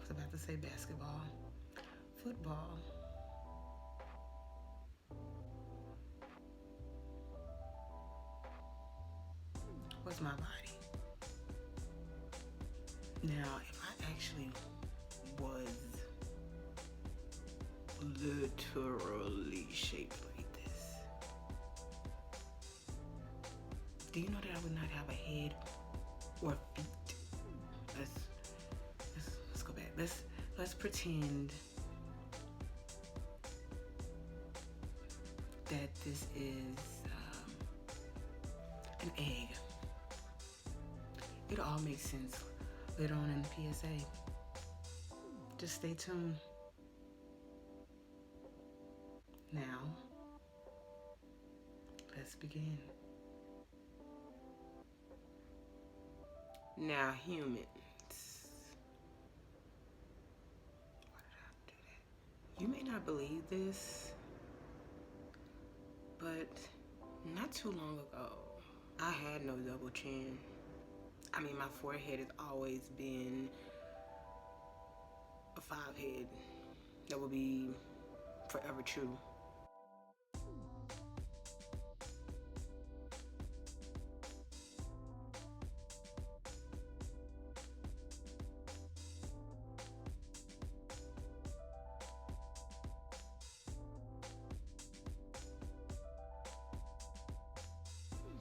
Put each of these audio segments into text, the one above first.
was about to say basketball. Football. Was my body. Now, if I actually was literally shaped like this, do you know that I would not have a head or feet? Let's go back. Let's pretend that this is an egg. It all makes sense later on in the PSA. Just stay tuned. Now, let's begin. Now, humans. Why did I do that? You may not believe this, but not too long ago, I had no double chin. I mean, my forehead has always been a 5 head. That will be forever true.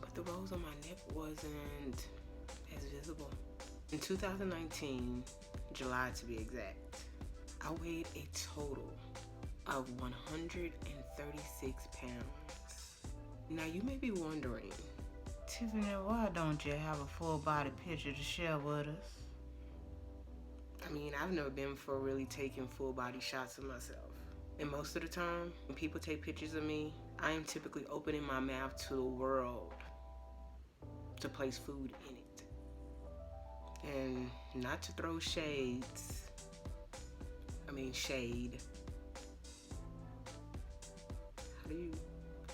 But the rose on my neck wasn't as visible. In 2019, July to be exact, I weighed a total of 136 pounds. Now you may be wondering, Tiffany, why don't you have a full body picture to share with us? I mean, I've never been for really taking full body shots of myself. And most of the time, when people take pictures of me, I am typically opening my mouth to the world to place food in it. And not to throw shade. How do you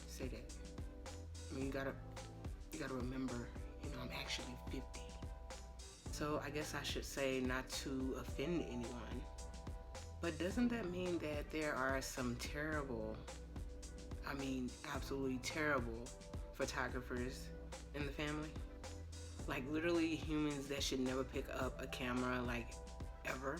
say that? I mean, you gotta remember, I'm actually 50. So I guess I should say not to offend anyone. But doesn't that mean that there are some terrible, absolutely terrible photographers in the family? Like literally humans that should never pick up a camera, like ever.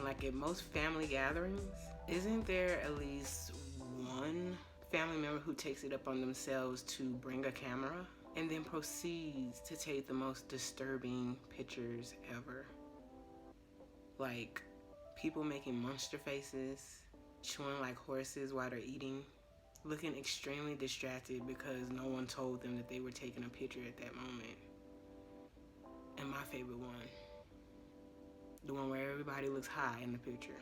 Like at most family gatherings, isn't there at least one family member who takes it upon themselves to bring a camera and then proceeds to take the most disturbing pictures ever? Like people making monster faces, chewing like horses while they're eating, looking extremely distracted because no one told them that they were taking a picture at that moment. And my favorite one, the one where everybody looks high in the picture.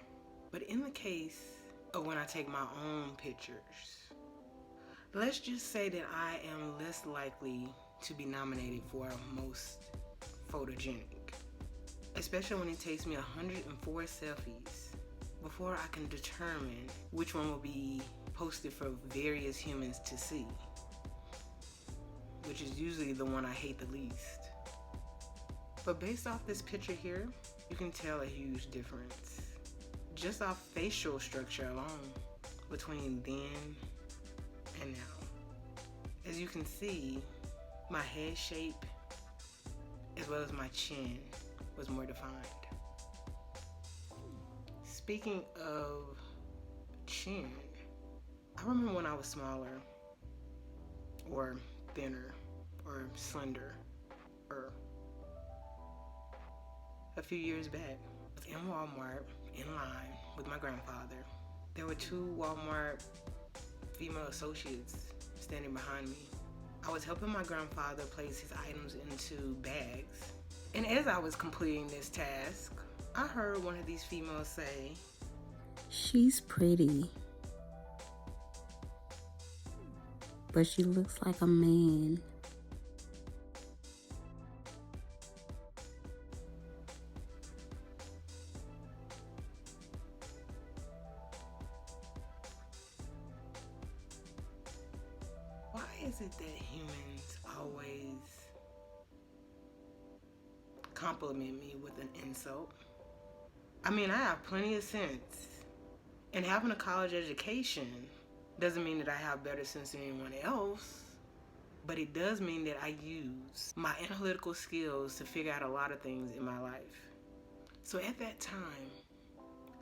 But in the case of when I take my own pictures, let's just say that I am less likely to be nominated for most photogenic, especially when it takes me 104 selfies before I can determine which one will be posted for various humans to see, which is usually the one I hate the least. But based off this picture here, you can tell a huge difference just off facial structure alone between then and now. As you can see, my head shape as well as my chin was more defined. Speaking of chin, I remember when I was smaller or thinner or slender or a few years back, I was in Walmart in line with my grandfather. There were 2 Walmart female associates standing behind me. I was helping my grandfather place his items into bags. And as I was completing this task, I heard one of these females say, "She's pretty, but she looks like a man." why is it that humans always compliment me with an insult? I mean, I have plenty of sense. And having a college education doesn't mean that I have better sense than anyone else. But it does mean that I use my analytical skills to figure out a lot of things in my life. So at that time,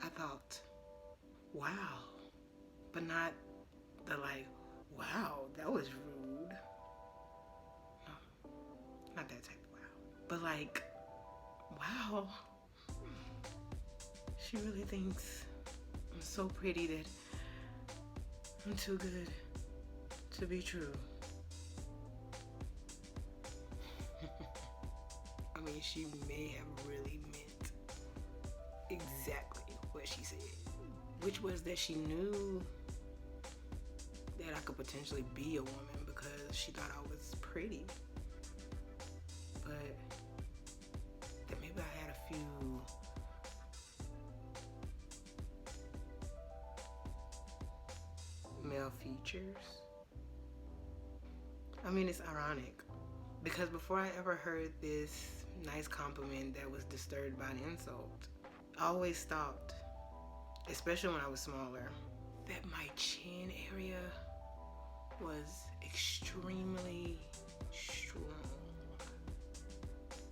I thought, wow. But not the like, wow, that was rude. No, not that type of wow. But like, wow, she really thinks I'm so pretty that I'm too good to be true. I mean, she may have really meant exactly what she said, which was that she knew that I could potentially be a woman because she thought I was pretty. But that maybe I had a few male features. I mean, it's ironic because before I ever heard this nice compliment that was disturbed by an insult, I always thought, especially when I was smaller, that my chin area was extremely strong,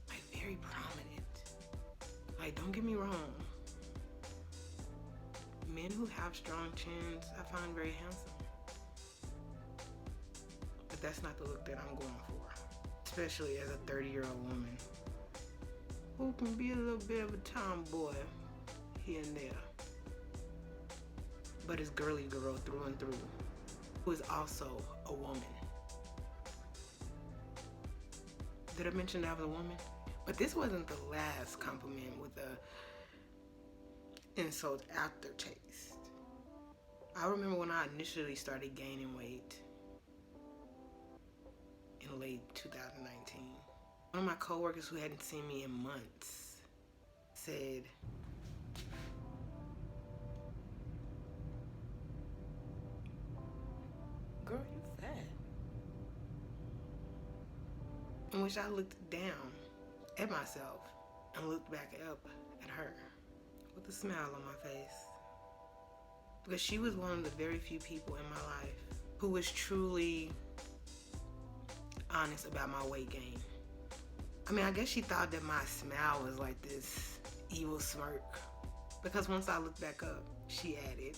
like very prominent. Like, don't get me wrong, men who have strong chins I find very handsome, but that's not the look that I'm going for, especially as a 30-year-old woman who can be a little bit of a tomboy here and there, but is girly girl through and through, who is also a woman. Did I mention that I was a woman? But this wasn't the last compliment with the insult aftertaste. I remember when I initially started gaining weight in late 2019. One of my coworkers who hadn't seen me in months said, "Girl, you fat." In which I looked down at myself and looked back up at her with a smile on my face. Because she was one of the very few people in my life who was truly honest about my weight gain. I mean, I guess she thought that my smile was like this evil smirk. Because once I looked back up, she added,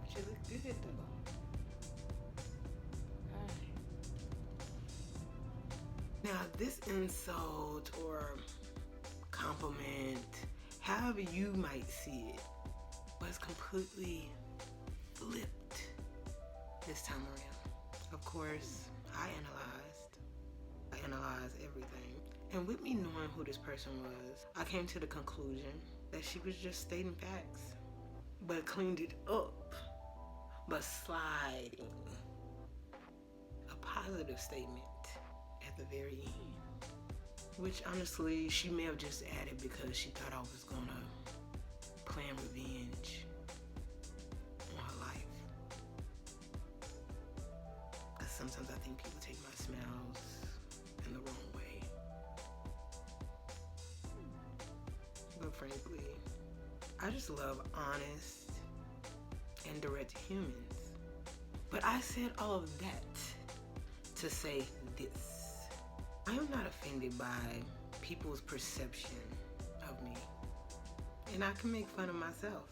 "But you look good though." Alright. Now, this insult or compliment, however you might see it, was completely flipped this time around. Of course, I analyzed everything. And with me knowing who this person was, I came to the conclusion that she was just stating facts, but cleaned it up, but sliding a positive statement at the very end. Which honestly, she may have just added because she thought I was gonna plan revenge on her life. Because sometimes I think people take my smiles in the wrong way. But frankly, I just love honest and direct humans. But I said all of that to say this. I am not offended by people's perception of me. And I can make fun of myself.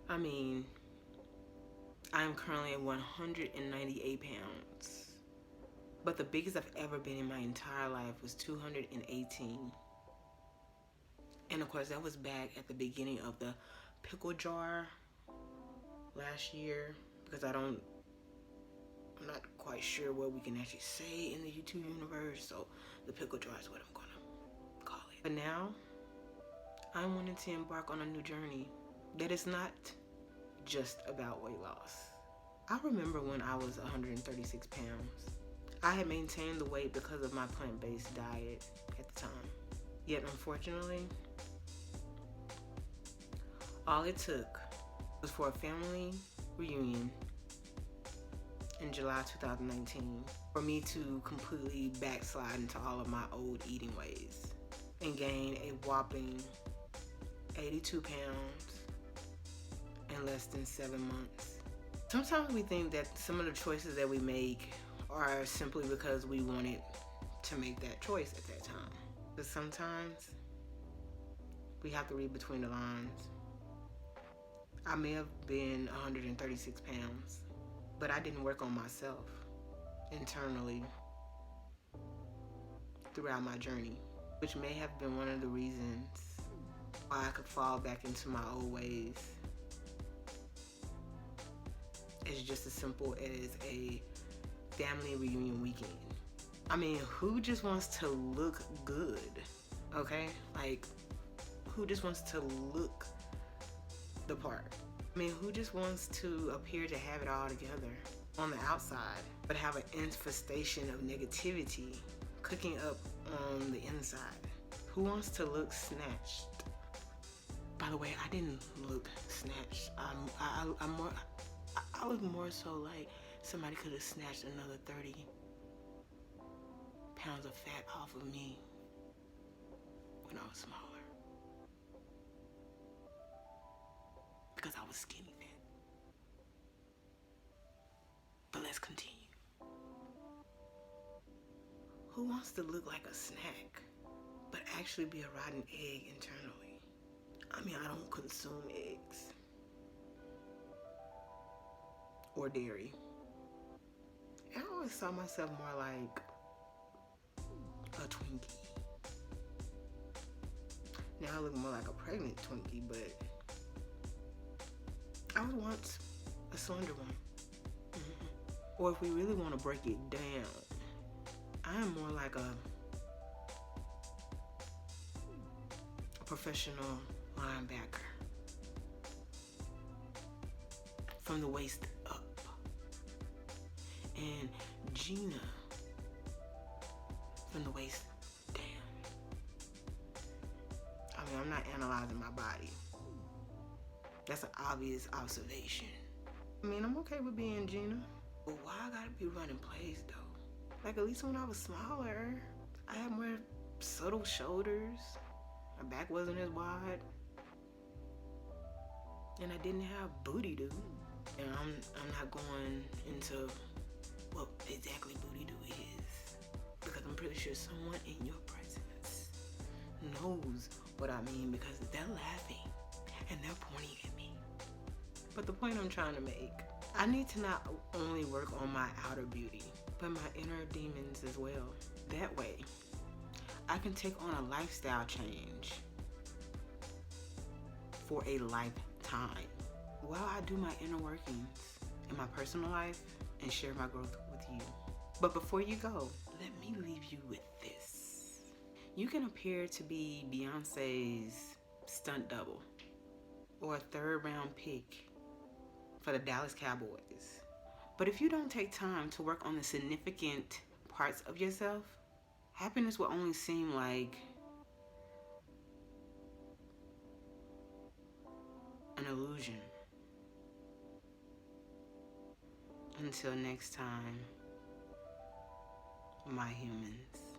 I mean, I am currently at 198 pounds. But the biggest I've ever been in my entire life was 218. And of course, that was back at the beginning of the pickle jar last year. Because I'm not quite sure what we can actually say in the YouTube universe. So the pickle jar is what I'm gonna call it. But now, I'm wanting to embark on a new journey that is not just about weight loss. I remember when I was 136 pounds. I had maintained the weight because of my plant-based diet at the time. Yet unfortunately, all it took was for a family reunion in July 2019 for me to completely backslide into all of my old eating ways. and gain a whopping 82 pounds in less than 7 months. Sometimes we think that some of the choices that we make are simply because we wanted to make that choice at that time. But sometimes we have to read between the lines. I may have been 136 pounds, but I didn't work on myself internally throughout my journey, which may have been one of the reasons why I could fall back into my old ways. It's just as simple as a family reunion weekend. I mean, who just wants to look good? Okay? Like, who just wants to look the part? I mean, who just wants to appear to have it all together on the outside, but have an infestation of negativity cooking up on the inside? Who wants to look snatched? By the way, I didn't look snatched. I look more so like somebody could have snatched another 30 pounds of fat off of me when I was smaller. Because I was skinny then. But let's continue. Who wants to look like a snack, but actually be a rotten egg internally? I mean, I don't consume eggs or dairy. I always saw myself more like a Twinkie. Now I look more like a pregnant Twinkie, but I was once a slender one. Or if we really want to break it down, I am more like a professional linebacker. From the waist up. And Gina from the waist down. I mean, I'm not analyzing my body. That's an obvious observation. I mean, I'm okay with being Gina. But why I gotta be running plays though? Like, at least when I was smaller, I had more subtle shoulders. My back wasn't as wide. And I didn't have booty do. And I'm not going into what exactly booty do is, because I'm pretty sure someone in your presence knows what I mean, because they're laughing and they're pointing at me. But the point I'm trying to make, I need to not only work on my outer beauty, but my inner demons as well. That way, I can take on a lifestyle change for a lifetime while I do my inner workings in my personal life and share my growth with you. But before you go, let me leave you with this. You can appear to be Beyonce's stunt double or a third-round pick for the Dallas Cowboys. But if you don't take time to work on the significant parts of yourself, happiness will only seem like an illusion. Until next time, my humans.